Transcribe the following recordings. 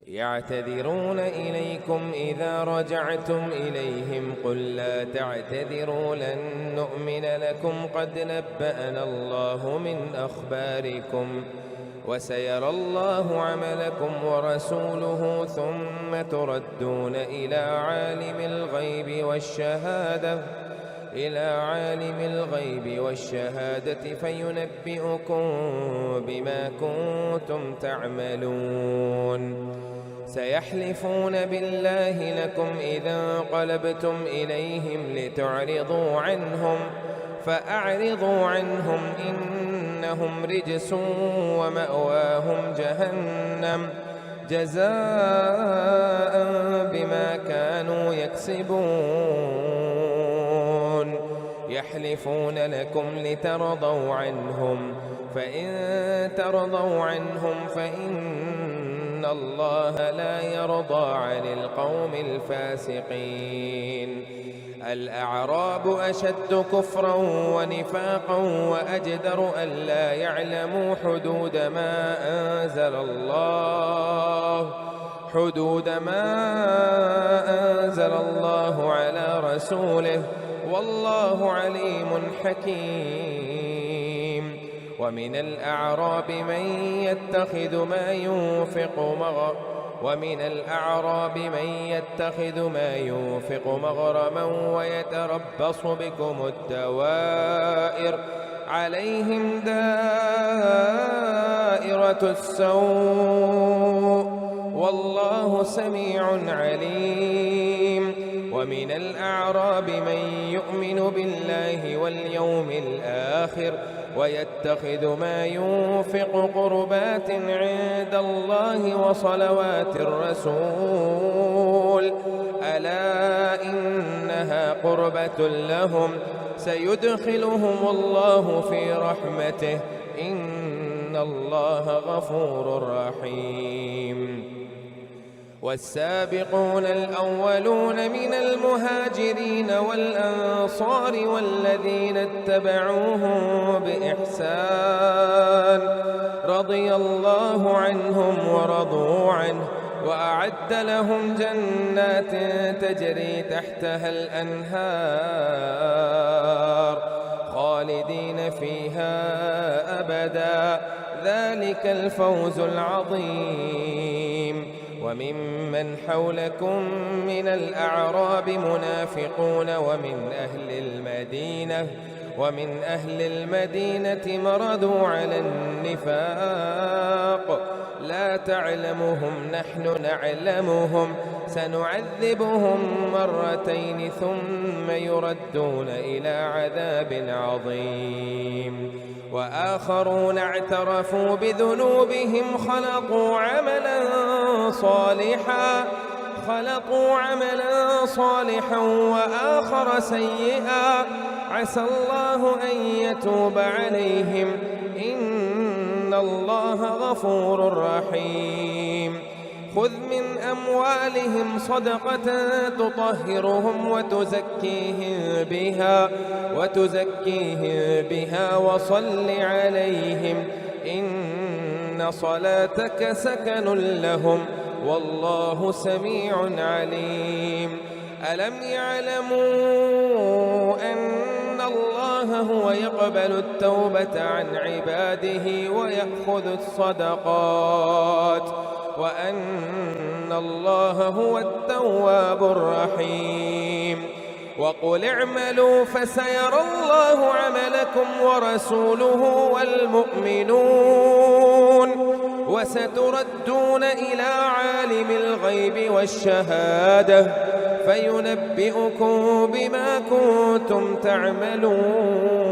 يعتذرون إليكم إذا رجعتم إليهم قل لا تعتذروا لن نؤمن لكم قد نبأنا الله من أخباركم وسيرى الله عملكم ورسوله ثم تردون إلى عالم الغيب والشهادة فينبئكم بما كنتم تعملون. سيحلفون بالله لكم إذا انقلبتم إليهم لتعرضوا عنهم فأعرضوا عنهم إنهم رجس ومأواهم جهنم جزاء بما كانوا يكسبون. يحلفون لكم لترضوا عنهم فإن ترضوا عنهم فإن الله لا يرضى عن القوم الفاسقين. الأعراب أشد كفرا ونفاقا وأجدر ألا يعلموا حدود ما أنزل الله على رسوله والله عليم حكيم. ومن الأعراب من يتخذ ما ينفق مغرما ويتربص بكم الدوائر عليهم دائرة السوء والله سميع عليم. ومن الأعراب من يؤمن بالله واليوم الآخر ويتخذ ما ينفق قربات عند الله وصلوات الرسول ألا إنها قربة لهم سيدخلهم الله في رحمته إن الله غفور رحيم. والسابقون الأولون من المهاجرين والأنصار والذين اتبعوهم بإحسان رضي الله عنهم ورضوا عنه وأعد لهم جنات تجري تحتها الأنهار خالدين فيها أبدا ذلك الفوز العظيم. وممن حولكم من الأعراب منافقون ومن أهل المدينة مردوا على النفاق لا تعلمهم نحن نعلمهم سنعذبهم مرتين ثم يردون إلى عذاب عظيم. وآخرون اعترفوا بذنوبهم خلقوا عملا صالحا وآخر سيئا عسى الله أن يتوب عليهم إن الله غفور رحيم. خذ من أموالهم صدقة تطهرهم وتزكيهم بها وصل عليهم إن صلاتك سكن لهم والله سميع عليم. ألم يعلموا أن الله هو يقبل التوبة عن عباده ويأخذ الصدقات وأن الله هو التواب الرحيم. وقل اعملوا فسيرى الله عملكم ورسوله والمؤمنون وستردون إلى عالم الغيب والشهادة فينبئكم بما كنتم تعملون.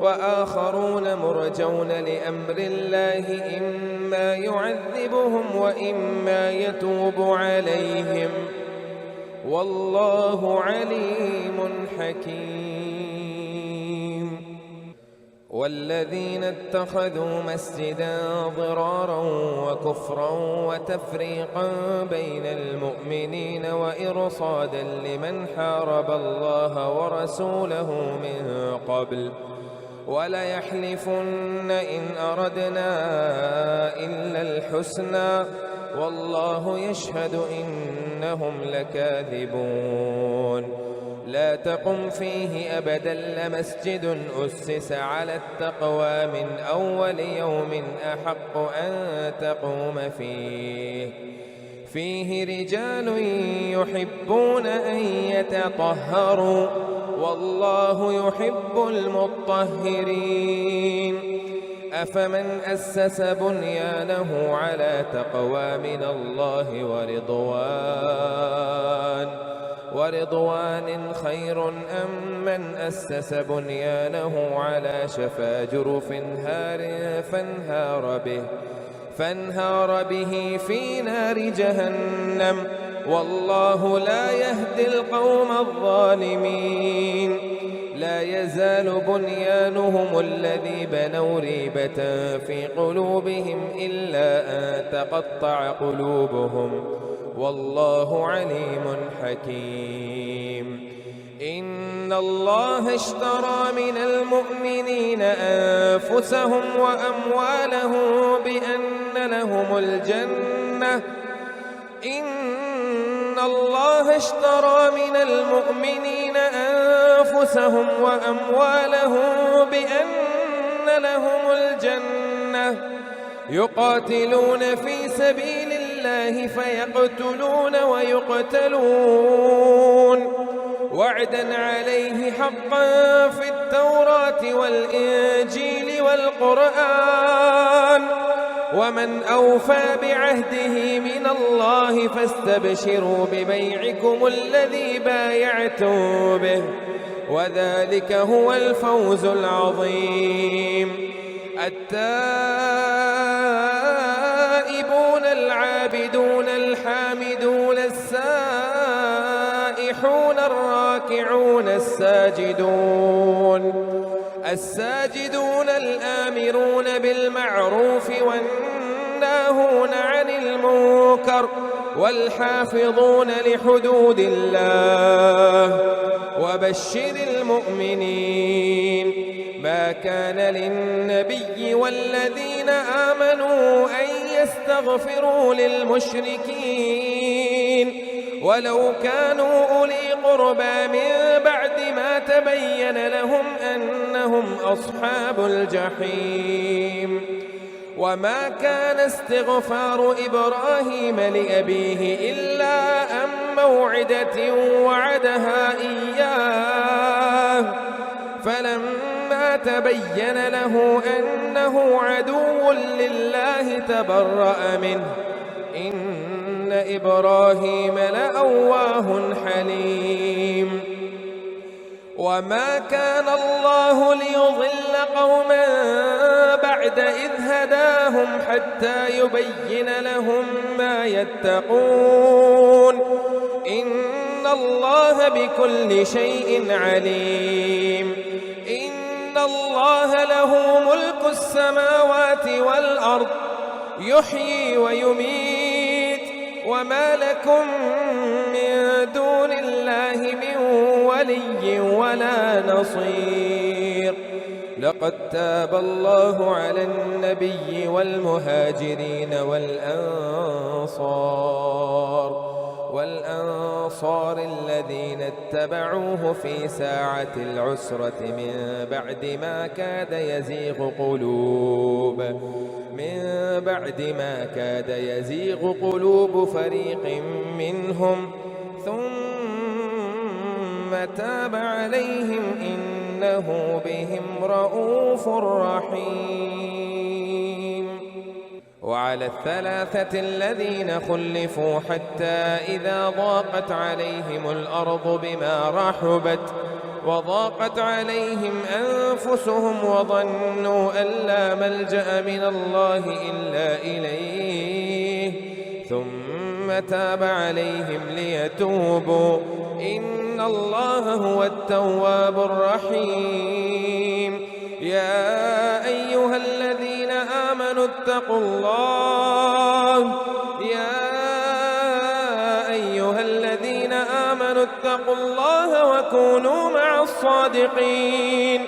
وآخرون مرجون لأمر الله إما يعذبهم وإما يتوب عليهم والله عليم حكيم. والذين اتخذوا مسجدا ضرارا وكفرا وتفريقا بين المؤمنين وإرصادا لمن حارب الله ورسوله من قبل وليحلفن إن أردنا إلا الحسنى والله يشهد إنهم لكاذبون. لا تقم فيه أبدا لمسجد أسس على التقوى من أول يوم أحق أن تقوم فيه رجال يحبون أن يتطهروا والله يحب المطهرين. أفمن أسس بنيانه على تقوى من الله ورضوان خير أم من أسس بنيانه على شفا جرف هار فانهار به في نار جهنم والله لا يهدي القوم الظالمين. لا يزال بنيانهم الذي بنوا ريبة في قلوبهم إلا أن تقطع قلوبهم والله عليم حكيم. إن الله اشترى من المؤمنين أنفسهم وأموالهم بأن لهم الجنة. إن الله اشترى من المؤمنين أنفسهم وأموالهم بأن لهم الجنة يقاتلون في سبيل الله فيقتلون ويقتلون وعدا عليه حقا في التوراة والإنجيل والقرآن ومن أوفى بعهده من الله فاستبشروا ببيعكم الذي بايعتم به وذلك هو الفوز العظيم. التائبون العابدون الحامدون السائحون الراكعون الساجدون الآمرون بالمعروف والناهون عن المنكر والحافظون لحدود الله وبشر المؤمنين. ما كان للنبي والذين آمنوا أن يستغفروا للمشركين ولو كانوا أولي قربى من بعد ما تبين لهم أنهم أصحاب الجحيم. وما كان استغفار إبراهيم لأبيه إلا عن موعدة وعدها إياه فلما تبين له أنه عدو لله تبرأ منه إن إبراهيم لأواه حليم. وما كان الله ليضل قوما بعد إذ هداهم حتى يبين لهم ما يتقون إن الله بكل شيء عليم. إن الله له ملك السماوات والأرض يحيي ويميت وما لكم من دون الله من ولي ولا نصير. لقد تاب الله على النبي والمهاجرين والأنصار الذين اتبعوه في ساعة العسرة من بعد ما كاد يزيغ قلوب فريق منهم ثم تاب عليهم إنه بهم رءوف رحيم. وعلى الثلاثة الذين خلفوا حتى إذا ضاقت عليهم الأرض بما رحبت وضاقت عليهم أنفسهم وظنوا أن لا ملجأ من الله إلا إليه ثم تاب عليهم ليتوبوا إن الله هو التواب الرحيم. يا أيها الذين آمنوا اتقوا الله وكونوا مع الصادقين.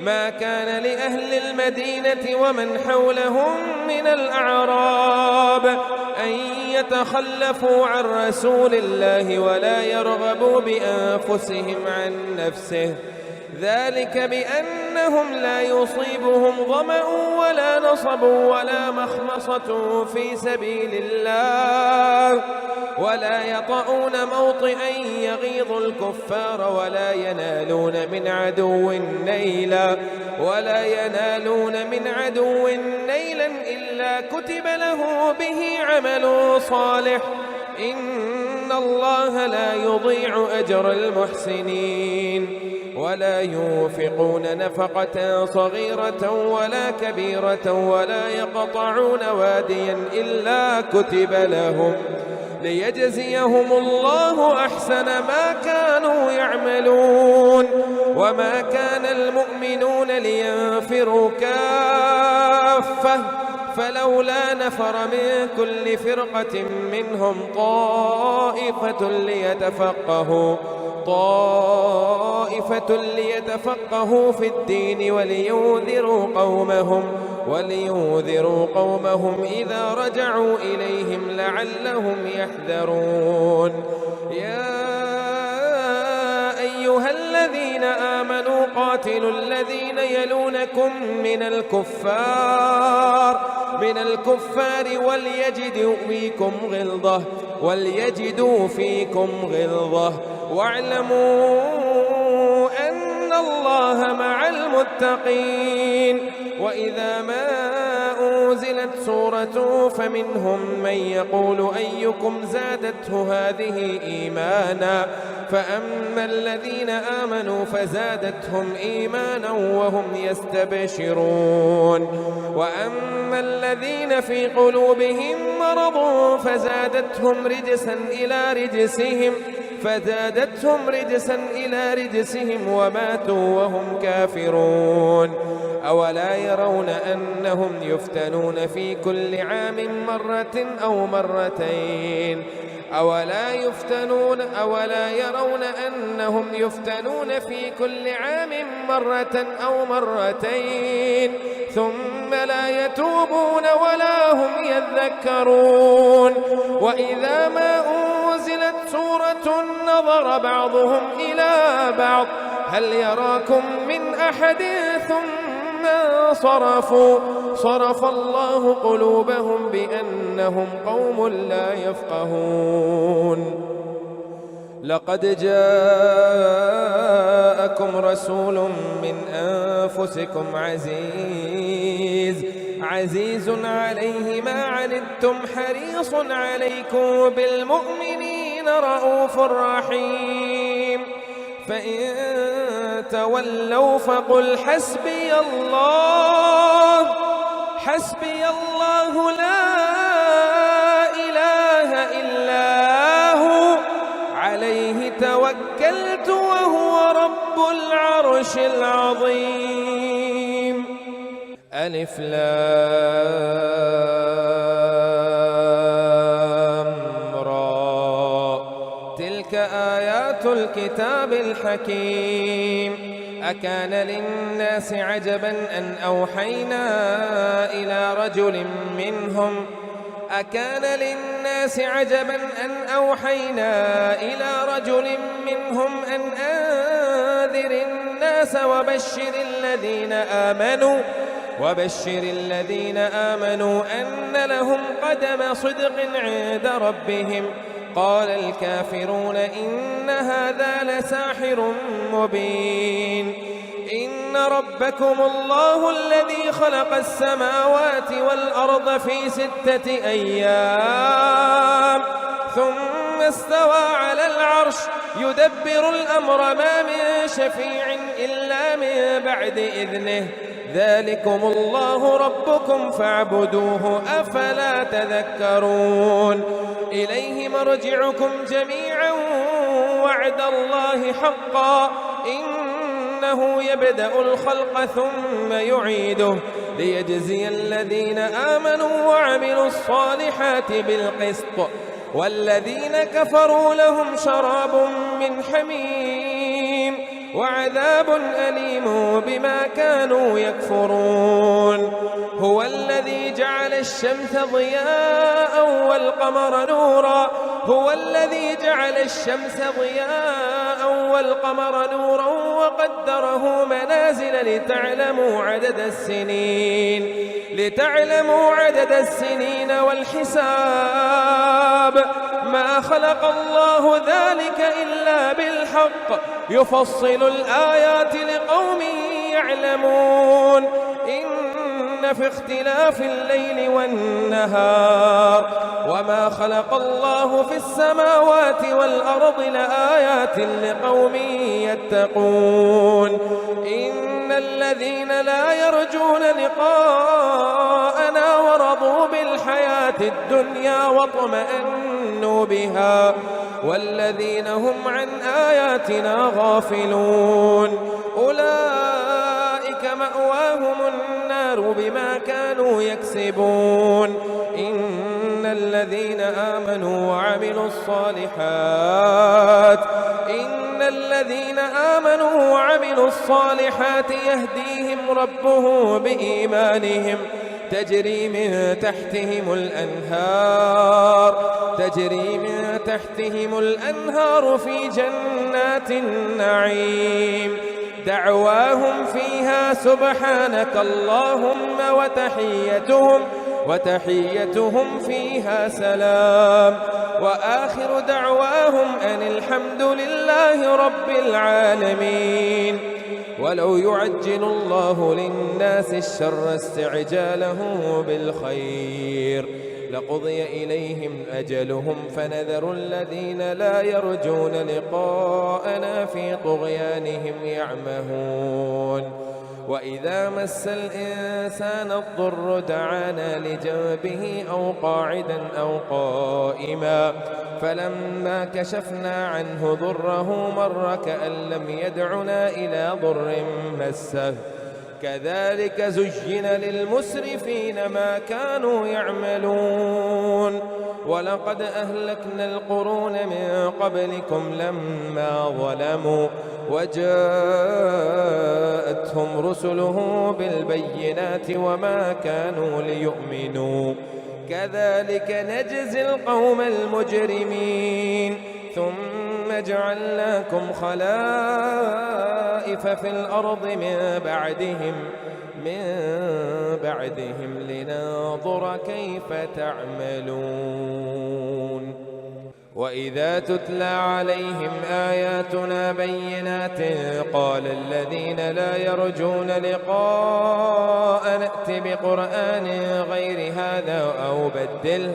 ما كان لأهل المدينة ومن حولهم من الأعراب أن يتخلفوا عن رسول الله ولا يرغبوا بأنفسهم عن نفسه، ذلك بأنهم لا يصيبهم ظمأ ولا نصب ولا مخمصة في سبيل الله، ولا يطؤون موطئا يغيظ الكفار ولا ينالون من عدو نيلا إلا كتب له به عمل صالح، إن الله لا يضيع أجر المحسنين. ولا ينفقون نفقة صغيرة ولا كبيرة ولا يقطعون واديا إلا كتب لهم ليجزيهم الله أحسن ما كانوا يعملون. وما كان المؤمنون لينفروا كافة فلولا نفر من كل فرقة منهم طائفة ليتفقهوا في الدين ولينذروا قومهم إذا رجعوا إليهم لعلهم يحذرون. يا أيها الذين آمنوا قاتلوا الذين يلونكم من الكفار وليجدوا فيكم غلظة واعلموا أن الله مع المتقين. وإذا ما أنزلت سورة فمنهم من يقول أيكم زادته هذه إيمانا، فأما الذين آمنوا فزادتهم إيمانا وهم يستبشرون، وأما الذين في قلوبهم مرض فزادتهم رجسا إلى رجسهم وماتوا وهم كافرون. أولا يرون أنهم يفتنون في كل عام مرة أو مرتين أولا يرون أنهم يفتنون في كل عام مرة أو مرتين ثم لا يتوبون ولا هم يذكرون. وإذا ما أنزلت سورة نظر بعضهم إلى بعض هل يراكم من أحد ثم صرف الله قلوبهم بأنهم قوم لا يفقهون. لقد جاءكم رسول من أنفسكم عزيز عليه ما عنتم حريص عليكم بالمؤمنين رؤوف رحيم. فإن تولوا فقل حسبي الله لا إله إلا هو عليه توكلت وهو رب العرش العظيم. ألف لام را تلك آيات الكتاب الحكيم. أكان للناس عجبا أن أوحينا إلى رجل منهم أن أنذر الناس وبشر الذين آمنوا أن لهم قدم صدق عند ربهم. قال الكافرون إن هذا لساحر مبين. إن ربكم الله الذي خلق السماوات والأرض في 6 أيام ثم استوى على العرش يدبر الأمر ما من شفيع إلا من بعد إذنه. ذلكم الله ربكم فاعبدوه أفلا تذكرون. إليه مرجعكم جميعا وعد الله حقا إنه يبدأ الخلق ثم يعيده ليجزي الذين آمنوا وعملوا الصالحات بالقسط والذين كفروا لهم شراب من حميم وعذاب أليم بما كانوا يكفرون. هو الذي جعل الشمس ضياء والقمر نورا وقدره منازل لتعلموا عدد السنين والحساب. ما خلق الله ذلك إلا بالحق يفصل الآيات لقوم يعلمون. إن في اختلاف الليل والنهار وما خلق الله في السماوات والأرض لآيات لقوم يتقون. إن الذين لا يرجون لقاءنا ورضوا بالحياة الدنيا واطمأنوا بها والذين هم عن آياتنا غافلون أولئك مأواهم النار بما كانوا يكسبون. إن الذين آمنوا وعملوا الصالحات يهديهم ربهم بإيمانهم تجري من تحتهم الأنهار في جنات النعيم. دعواهم فيها سبحانك اللهم وتحيتهم فيها سلام وآخر دعواهم أن الحمد لله رب العالمين. ولو يعجل الله للناس الشر استعجاله بالخير لقضي إليهم أجلهم فنذر الذين لا يرجون لقاءنا في طغيانهم يعمهون. وإذا مس الإنسان الضر دعانا لجنبه أو قاعدا أو قائما فلما كشفنا عنه ضره مر كأن لم يدعنا إلى ضر مسه كذلك زين للمسرفين ما كانوا يعملون. ولقد أهلكنا القرون من قبلكم لما ظلموا وجاءتهم رسلهم بالبينات وما كانوا ليؤمنوا كذلك نجزي القوم المجرمين. ثم جعلناكم خلائف في الأرض من بعدهم لننظر كيف تعملون. وإذا تتلى عليهم آياتنا بينات قال الذين لا يرجون لقاء نأت بقرآن غير هذا أو بدله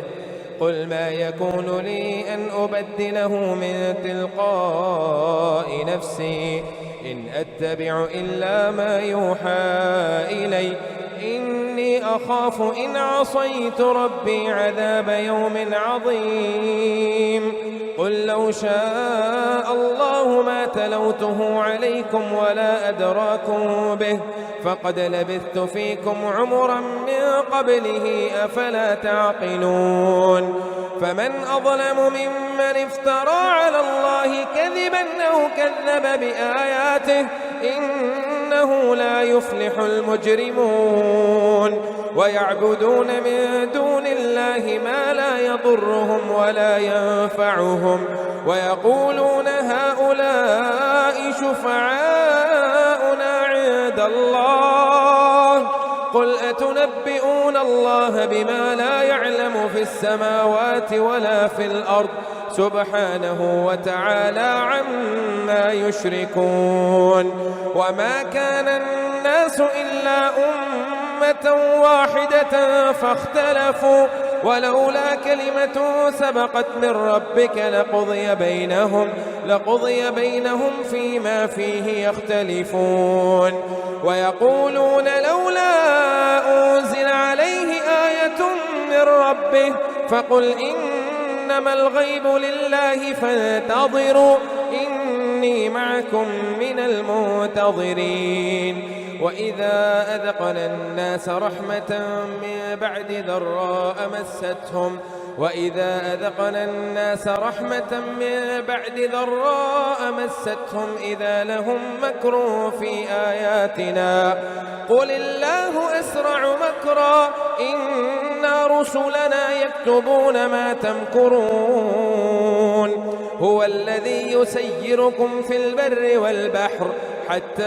قل ما يكون لي أن أبدله من تلقاء نفسي إن أتبع إلا ما يوحى إلي إني أخاف إن عصيت ربي عذاب يوم عظيم. قل لو شاء الله ما تلوته عليكم ولا أدراكم به فقد لبثت فيكم عمرا من قبله أفلا تعقلون. فمن أظلم ممن افترى على الله كذبا أو كذب بآياته إنه لا يفلح المجرمون. ويعبدون من دون الله ما لا يضرهم ولا ينفعهم ويقولون هؤلاء شفعاؤنا عند الله قل أتنبئون الله بما لا يعلم في السماوات ولا في الأرض سبحانه وتعالى عما يشركون. وما كان الناس إلا أمة واحدة فاختلفوا ولولا كلمة سبقت من ربك لقضي بينهم فيما فيه يختلفون. ويقولون لولا أنزل عليه آية من ربه فقل إنما الغيب لله فانتظروا إني معكم من المنتظرين. وإذا أذقنا الناس رحمة من بعد ضراء مستهم وإذا أذقنا الناس رحمة من بعد ضراء مستهم إذا لهم مكر في آياتنا قل الله أسرع مكرا إن رسلنا يكتبون ما تمكرون هو الذي يسيركم في البر والبحر حتى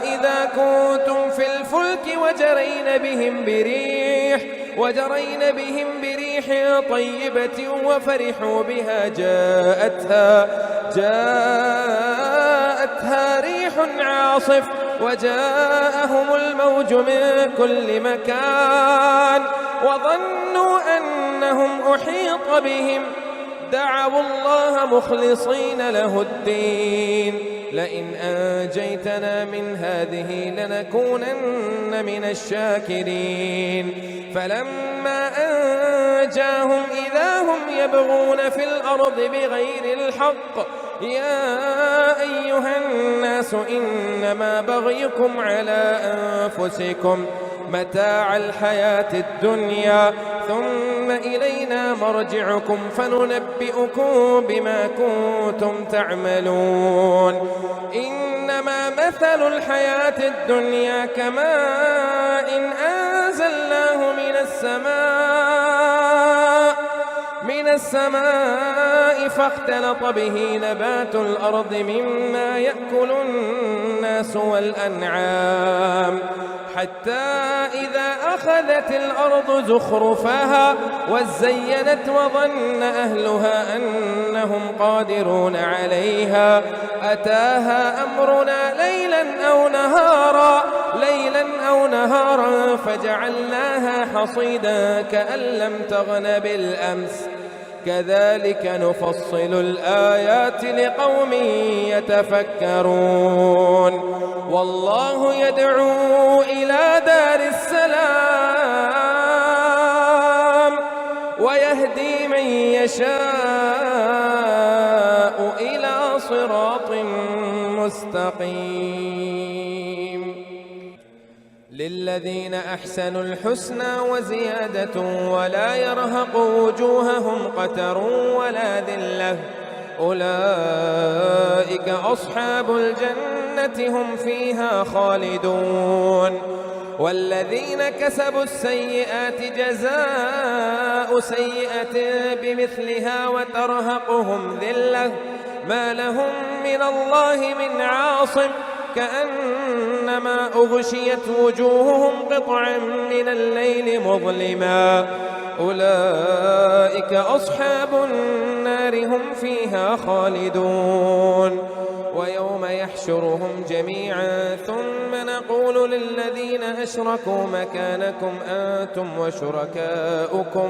إذا كنتم في الفلك وجرين بهم بريح طيبة وفرحوا بها جاءتها ريح عاصف وجاءهم الموج من كل مكان وظنوا أنهم أحيط بهم دعوا الله مخلصين له الدين لئن أنجيتنا من هذه لنكونن من الشاكرين فلما أنجاهم إذا هم يبغون في الأرض بغير الحق يا أيها الناس إنما بغيكم على أنفسكم متاع الحياة الدنيا ثم إلينا مرجعكم فننبئكم بما كنتم تعملون إنما مثل الحياة الدنيا كماء أنزلناه من السماء فاختلط به نبات الأرض مما يأكل الناس والأنعام حتى إذا أخذت الأرض زخرفها وزينت وظن أهلها أنهم قادرون عليها أتاها أمرنا ليلا أو نهارا فجعلناها حصيدا كأن لم تغن بالأمس كذلك نفصل الآيات لقوم يتفكرون والله يدعو إلى دار السلام ويهدي من يشاء إلى صراط مستقيم للذين أحسنوا الحسنى وزيادة ولا يرهق وجوههم قتر ولا ذلة أولئك أصحاب الجنة هم فيها خالدون والذين كسبوا السيئات جزاء سيئة بمثلها وترهقهم ذلة ما لهم من الله من عاصم كأنما أغشيت وجوههم قطعا من الليل مظلما أولئك أصحاب النار هم فيها خالدون ويوم يحشرهم جميعا ثم نقول للذين أشركوا مكانكم أنتم وشركاؤكم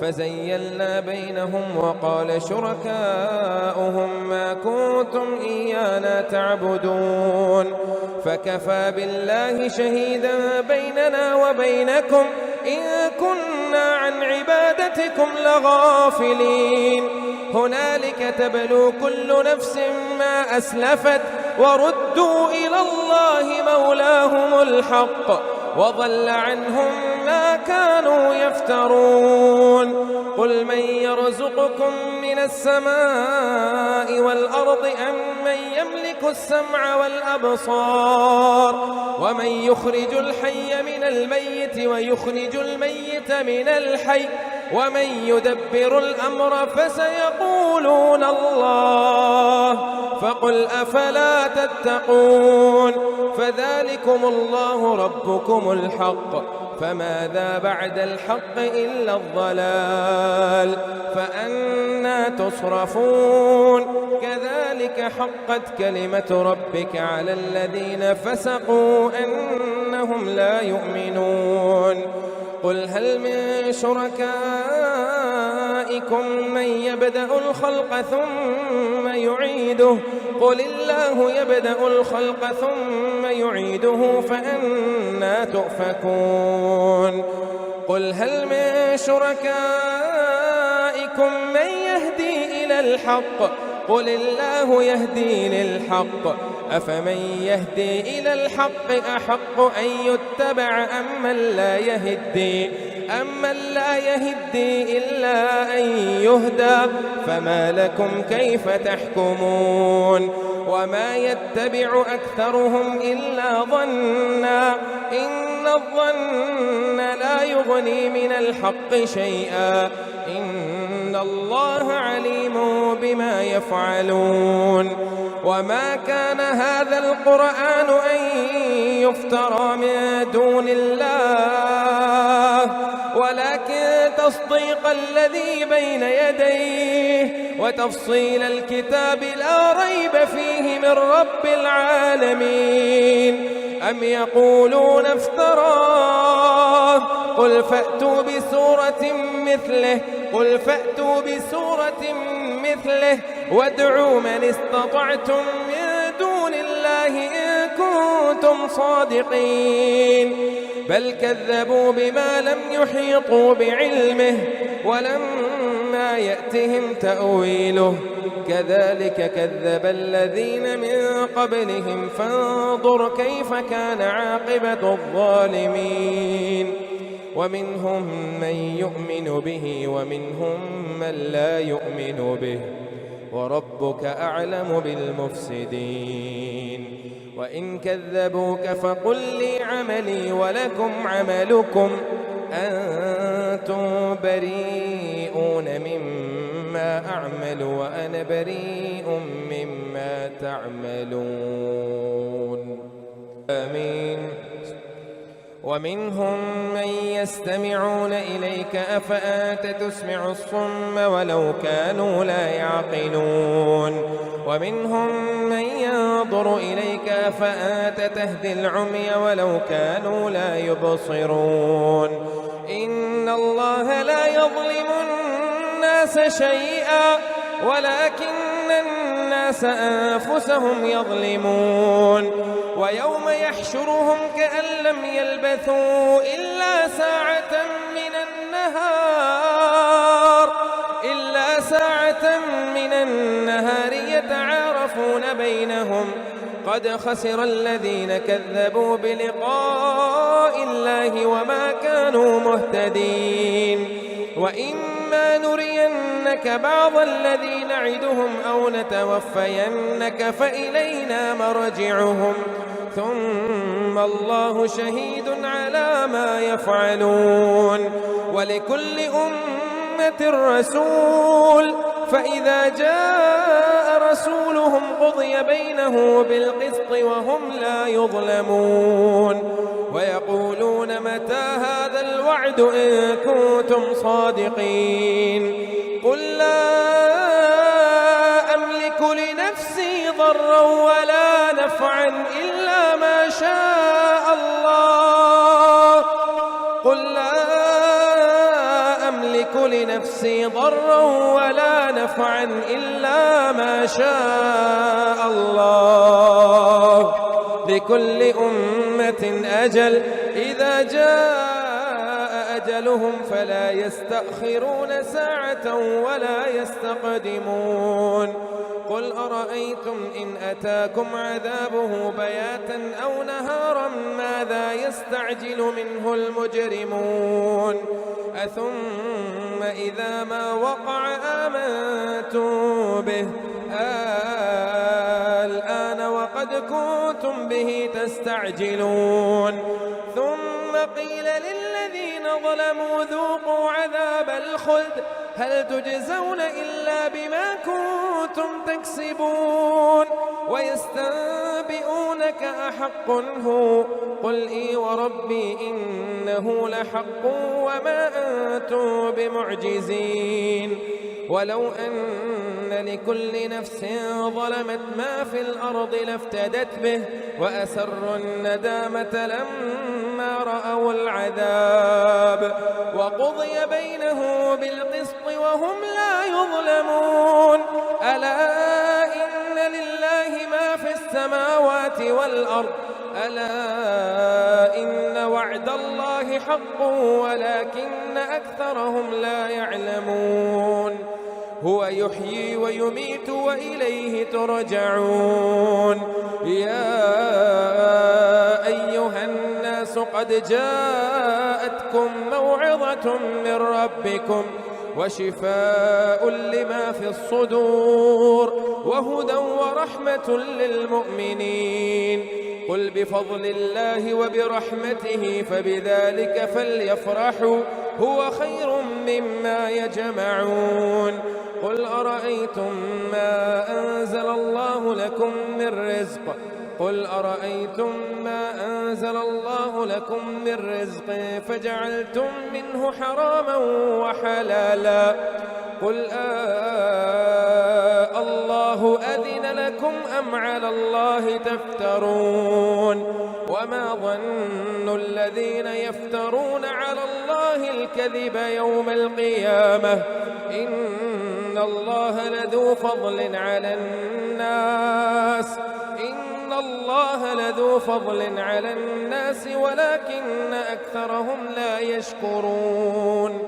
فزيلنا بينهم وقال شركاؤهم ما كنتم إيانا تعبدون فكفى بالله شهيدا بيننا وبينكم إن كنا عن عبادتكم لغافلين هنالك تبلو كل نفس ما أسلفت وردوا إلى الله مولاهم الحق وضل عنهم ما كانوا يفترون قل من يرزقكم من السماء والأرض أم من يملك السمع والأبصار ومن يخرج الحي من الميت ويخرج الميت من الحي ومن يدبر الأمر فسيقولون الله فقل أفلا تتقون فذلكم الله ربكم الحق فماذا بعد الحق إلا الضلال فأنى تصرفون كذلك حقت كلمة ربك على الذين فسقوا أنهم لا يؤمنون قل هل من شركائكم من يبدأ الخلق ثم يعيده قل الله يبدأ الخلق ثم يعيده فأنى تؤفكون قل هل من شركائكم من يهدي إلى الحق قل الله يهدي للحق أفمن يهدي إلى الحق أحق أن يتبع أم من لا يهدي أمن لا يهدي إلا أن يهدى فما لكم كيف تحكمون وما يتبع أكثرهم إلا ظنا إن الظن لا يغني من الحق شيئا إن الله عليم بما يفعلون وما كان هذا القرآن أن يفترى من دون الله ولكن تصديق الذي بين يديه وتفصيل الكتاب لا ريب فيه من رب العالمين أم يقولون افتراه قل فأتوا بسورة مثله وادعوا من استطعتم من دون الله إن كنتم صادقين بل كذبوا بما لم يحيطوا بعلمه ولما يأتهم تأويله كذلك كذب الذين من قبلهم فانظر كيف كان عاقبة الظالمين ومنهم من يؤمن به ومنهم من لا يؤمن به وربك أعلم بالمفسدين وإن كذبوك فقل لي عملي ولكم عملكم أنتم بريئون مما أعمل وأنا بريء مما تعملون آمين ومنهم من يستمعون إليك أفأنت تسمع الصم ولو كانوا لا يعقلون ومنهم من ينظر إليك أفأنت تهدي العمي ولو كانوا لا يبصرون إن الله لا يظلم الناس شيئا ولكن الناس أنفسهم يظلمون ويوم يحشرهم كأن لم يلبثوا إلا ساعة من النهار يتعارفون بينهم قد خسر الذين كذبوا بلقاء الله وما كانوا مهتدين وإما نرينك بعض الذي نعدهم أو نتوفينك فإلينا مرجعهم ثم الله شهيد على ما يفعلون ولكل أمة رسول فإذا جاء رسولهم قضي بينه بالقسط وهم لا يظلمون ويقولون متى هذا الوعد إن كنتم صادقين قل لا أملك لنفسي ضرا ولا نفعا إلا ما شاء الله قل لا أملك لنفسي ضرا ولا نفعا إلا ما شاء الله لكل أمة أجل إذا جاء أجلهم فلا يستأخرون ساعة ولا يستقدمون قل أرأيتم إن أتاكم عذابه بياتا أو نهارا ماذا يستعجل منه المجرمون أثم إذا ما وقع آمنتم به الآن وقد كنتم به تستعجلون ثم قيل للذين ظلموا ذوقوا عذاب الخلد هل تجزون إلا بما كنتم تكسبون ويستنبئونك أحق هو قل إي وربي إنه لحق وما أنتم بمعجزين ولو أن لكل نفس ظلمت ما في الأرض لافتدت به وأسروا الندامة لما رأوا العذاب وقضي بينه بالقسط وهم لا يظلمون ألا إن لله ما في السماوات والأرض ألا إن وعد الله حق ولكن أكثرهم لا يعلمون هو يحيي ويميت وإليه ترجعون يا أيها الناس قد جاءتكم موعظة من ربكم وشفاء لما في الصدور وهدى ورحمة للمؤمنين. قل بفضل الله وبرحمته فبذلك فليفرحوا هو خير مما يجمعون. قل أرأيتم ما أنزل الله لكم من رزق فجعلتم منه حراما وحلالا قل الله أذن لكم أم على الله تفترون. وما ظن الذين يفترون على الله الكذب يوم القيامة إن الله لذو فضل على الناس ولكن أكثرهم لا يشكرون.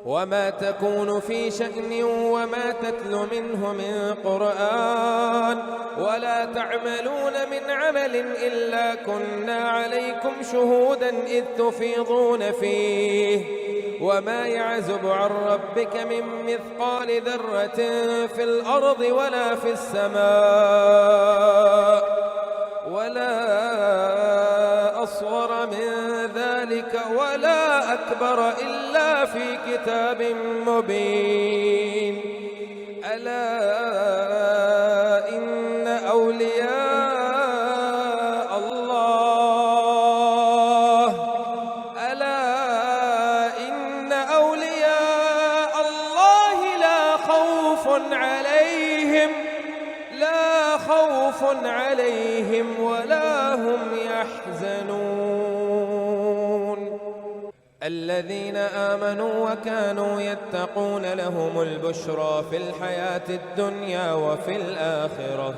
وما تكون في شأن وما تتلو منه من قرآن ولا تعملون من عمل إلا كنا عليكم شهودا إذ تفيضون فيه وما يعزب عن ربك من مثقال ذرة في الأرض ولا في السماء ولا أصغر من ذلك ولا أكبر إلا في كتاب مبين. ألا إن أولياء الله لا خوف عليهم ولا هم يحزنون. الذين آمنوا وكانوا يتقون لهم البشرى في الحياة الدنيا وفي الآخرة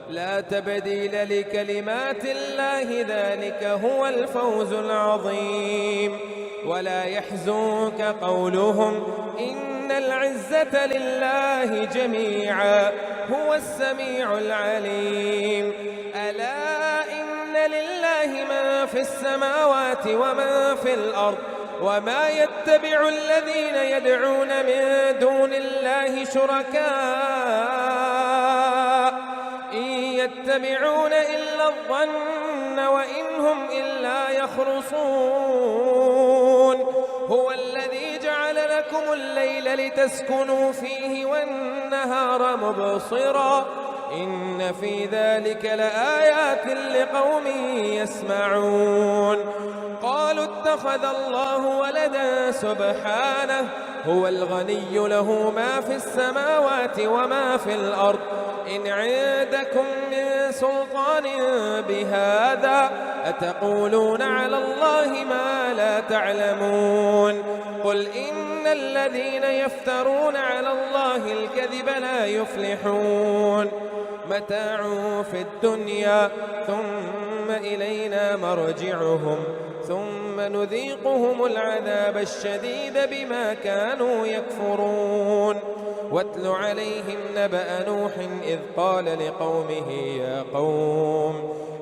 لا تبديل لكلمات الله ذلك هو الفوز العظيم. ولا يحزنك قولهم إن العزة لله جميعا هو السميع العليم. ألا إن لله ما في السماوات وما في الأرض وما يتبع الذين يدعون من دون الله شركاء إن يتبعون إلا الظن وإن هم إلا يخرصون. هو الذي جعل لكم الليل لتسكنوا فيه والنهار مبصرا إن في ذلك لآيات لقوم يسمعون. قالوا اتخذ الله ولدا سبحانه هو الغني له ما في السماوات وما في الأرض إن عندكم من سلطان بهذا أتقولون على الله ما لا تعلمون. قل إن الذين يفترون على الله الكذب لا يفلحون. متاع في الدنيا ثم إلينا مرجعهم ثم نذيقهم العذاب الشديد بما كانوا يكفرون. واتل عليهم نبأ نوح إذ قال لقومه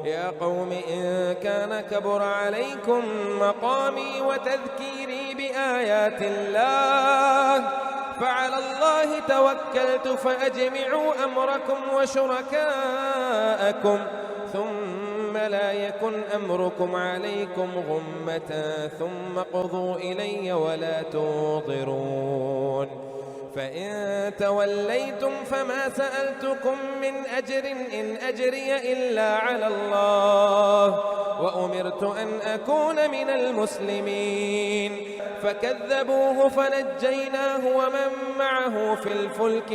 يا قوم إن كان كبر عليكم مقامي وتذكيري بآيات الله فعلى الله توكلت فأجمعوا أمركم وشركاءكم ثم لا يكن أمركم عليكم غمة ثم قضوا إلي ولا تنظرون. فإن توليتم فما سألتكم من أجر إن أجري إلا على الله وأمرت أن أكون من المسلمين. فكذبوه فنجيناه ومن معه في الفلك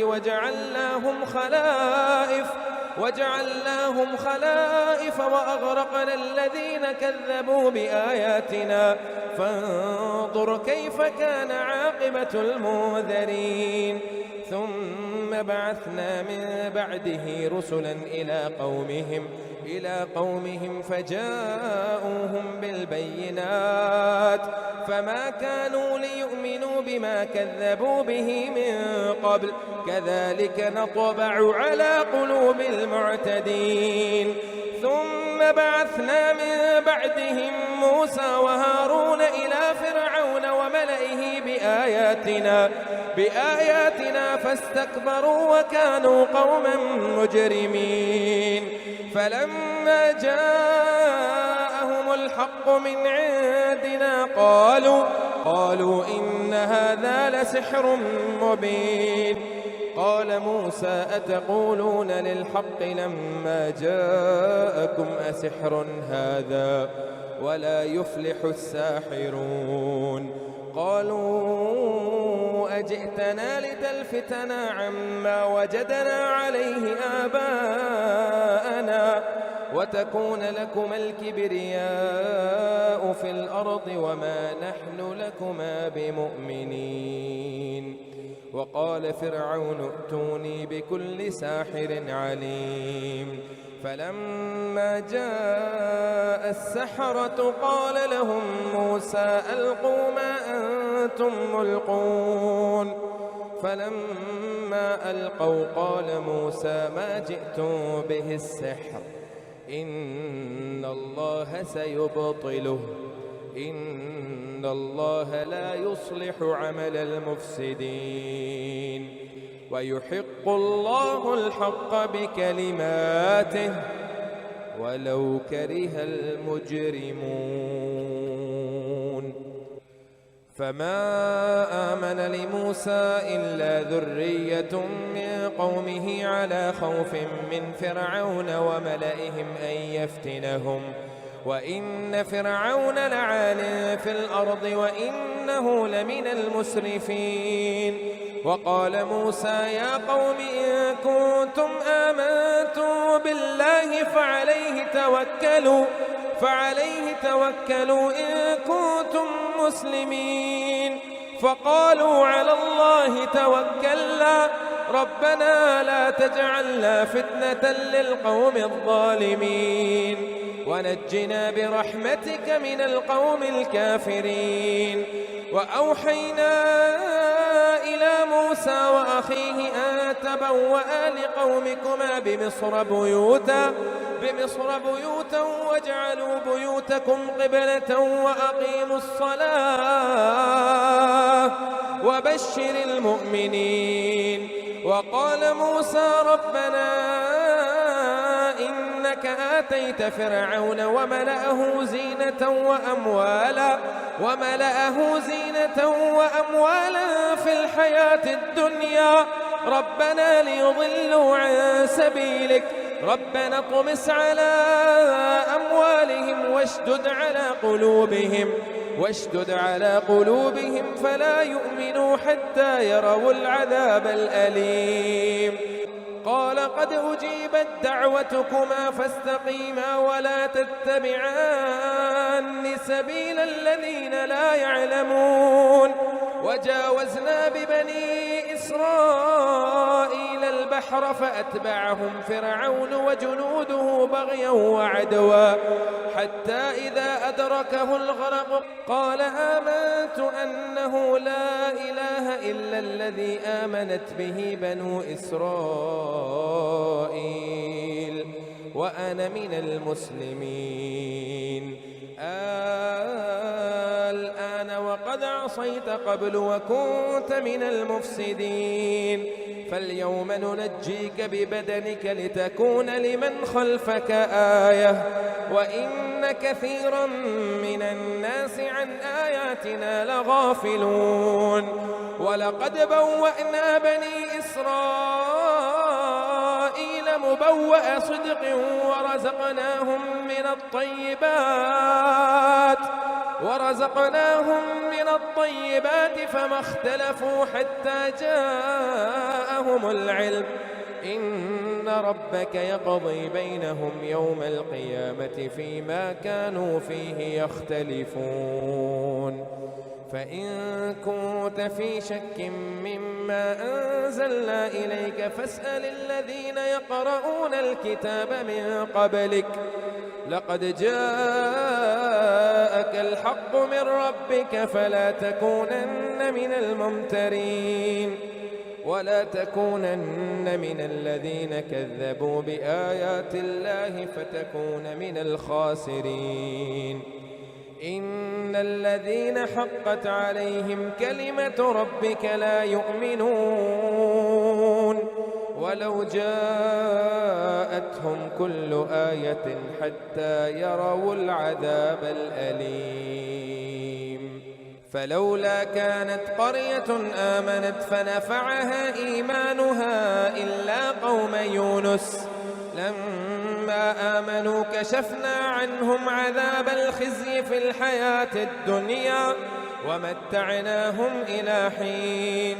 وجعلناهم خلائف وأغرقنا الذين كذبوا بآياتنا فانظر كيف كان عاقبة المنذرين. ثم بعثنا من بعده رسلا إلى قومهم فجاءوهم بالبينات فما كانوا ليؤمنوا بما كذبوا به من قبل كذلك نطبع على قلوب المعتدين. ثم بعثنا من بعدهم موسى وهارون إلى فرعون وملئه بآياتنا فاستكبروا وكانوا قوما مجرمين. فلما جاءهم الحق من عندنا قالوا إن هذا لسحر مبين. قال موسى أتقولون للحق لما جاءكم أسحر هذا ولا يفلح الساحرون. قالوا أجئتنا لتلفتنا عما وجدنا عليه آباءنا وتكون لكما الكبرياء في الأرض وما نحن لكما بمؤمنين. وقال فرعون ائتوني بكل ساحر عليم. فلما جاء السحرة قال لهم موسى ألقوا ما أنتم ملقون. فلما ألقوا قال موسى ما جئتم به السحر إن الله سيبطله إن الله لا يصلح عمل المفسدين ويحق الله الحق بكلماته ولو كره المجرمون. فما آمن لموسى إلا ذرية من قومه على خوف من فرعون وملئهم أن يفتنهم وإن فرعون لعال في الأرض وإنه لمن المسرفين. وقال موسى يا قوم إن كنتم آمنتم بالله فعليه توكلوا إن كنتم مسلمين. فقالوا على الله توكلنا ربنا لا تجعلنا فتنة للقوم الظالمين ونجنا برحمتك من القوم الكافرين. وأوحينا إلى موسى وأخيه أن تبوأ لقومكما بمصر بيوتا واجعلوا بيوتكم قبلة وأقيموا الصلاة وبشر المؤمنين. وقال موسى ربنا إنك آتيت فرعون وملأه زينة وأموالا في الحياة الدنيا ربنا ليضلوا عن سبيلك ربنا اطمس على أموالهم واشدد على قلوبهم فلا يؤمنوا حتى يروا العذاب الأليم. قال قد أجيبت دعوتكما فاستقيما ولا تتبعان سبيل الذين لا يعلمون. وجاوزنا ببني إسرائيل البحر فأتبعهم فرعون وجنوده بغيا وعدوا حتى إذا أدركه الغرق قال آمنت أنه لا إله إلا الذي آمنت به بنو إسرائيل وأنا من المسلمين. الآن وقد عصيت قبل وكنت من المفسدين فاليوم ننجيك ببدنك لتكون لمن خلفك آية وإن كثيرا من الناس عن آياتنا لغافلون. ولقد بوأنا بني إسرائيل مبوأ صدق ورزقناهم من الطيبات فما اختلفوا حتى جاءهم العلم إن ربك يقضي بينهم يوم القيامة فيما كانوا فيه يختلفون. فإن كنت في شك مما أنزلنا إليك فاسأل الذين يقرؤون الكتاب من قبلك لقد جاءك الحق من ربك فلا تكونن من الممترين. ولا تكونن من الذين كذبوا بآيات الله فتكون من الخاسرين. إن الذين حقت عليهم كلمة ربك لا يؤمنون ولو جاءتهم كل آية حتى يروا العذاب الأليم. فلولا كانت قرية آمنت فنفعها إيمانها إلا قوم يونس لما آمنوا كشفنا عنهم عذاب الخزي في الحياة الدنيا ومتعناهم إلى حين.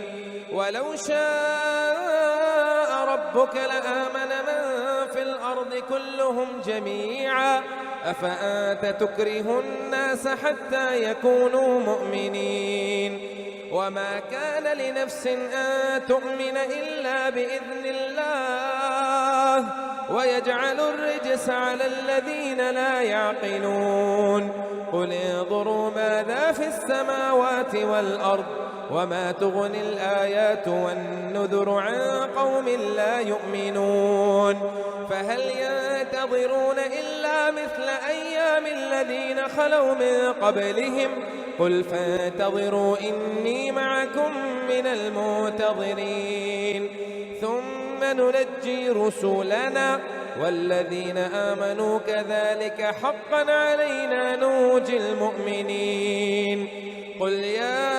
ولو شاء ربك لآمن من في الأرض كلهم جميعا أفأنت تكره الناس حتى يكونوا مؤمنين وما كان لنفس أن تؤمن إلا بإذن الله ويجعل الرجس على الذين لا يعقلون. قل انظروا ماذا في السماوات والأرض وما تغني الآيات والنذر عن قوم لا يؤمنون. فهل ينتظرون إلا مثل أيام الذين خلوا من قبلهم قل فانتظروا إني معكم من المنتظرين ثم ننجي رسلنا والذين آمنوا كذلك حقا علينا ننجي المؤمنين. قل يا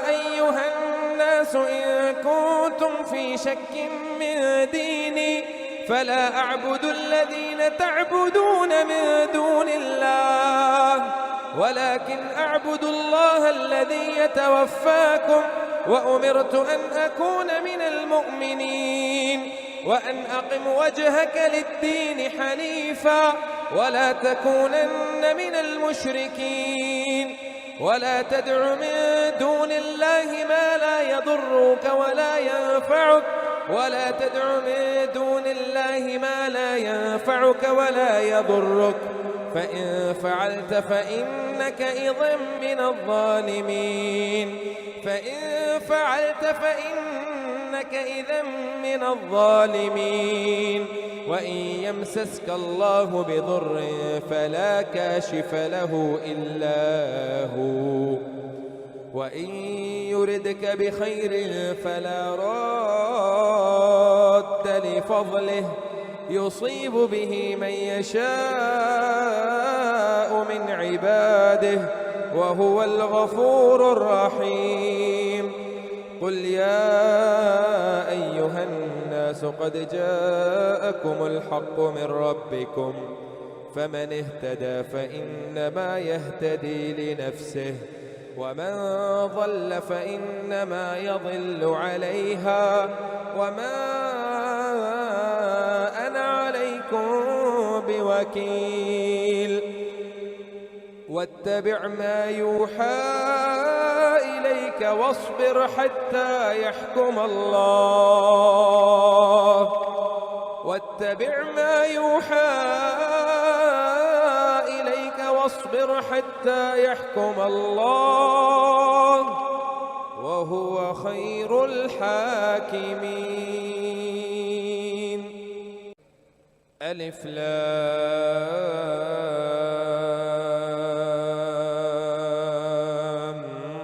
أيها الناس إن كنتم في شك من ديني فلا أعبد الذين تعبدون من دون الله ولكن أعبد الله الذي يتوفاكم وأمرت أن أكون من المؤمنين وأن أقم وجهك للدين حنيفا ولا تكونن من المشركين ولا تدع من دون الله ما لا يضرك ولا ينفعك ولا تدع من دون الله ما لا ينفعك ولا يضرك فإن فعلت فإنك إذا من الظالمين وإن يمسسك الله بضر فلا كاشف له إلا هو وإن يردك بخير فلا راد لفضله يصيب به من يشاء من عباده وهو الغفور الرحيم. قل يا أيها الناس قد جاءكم الحق من ربكم فمن اهتدى فإنما يهتدي لنفسه ومن ضل فإنما يضل عليها وما أنا عليكم بوكيل. واتبع ما يوحى إليك واصبر حتى يحكم الله واتبع ما يوحى إليك واصبر حتى يحكم الله وهو خير الحاكمين. ألف لام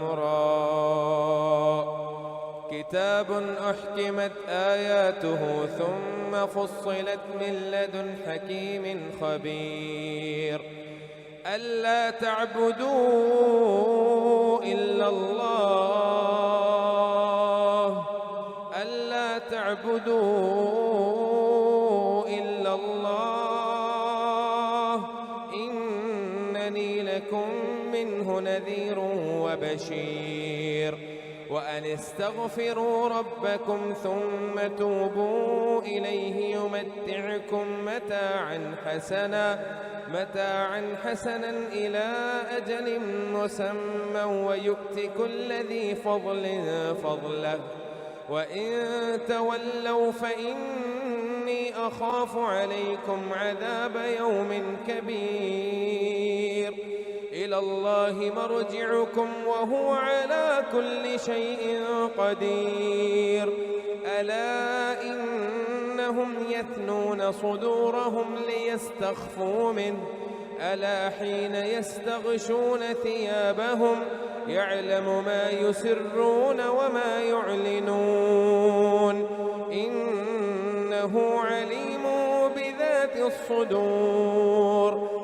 را كتاب أحكمت آياته ثم فصلت من لدن حكيم خبير ألا تعبدوا إلا الله إنني لكم منه نذير وبشير وأن استغفروا ربكم ثم توبوا إليه يمتعكم متاعا حسنا إلى أجل مسمى ويؤت كل ذي فضل فضله وإن تولوا فإني أخاف عليكم عذاب يوم كبير. إلى الله مرجعكم وهو على كل شيء قدير. ألا إنهم يثنون صدورهم ليستخفوا منه ألا حين يستغشون ثيابهم يعلم ما يسرون وما يعلنون إنه عليم بذات الصدور.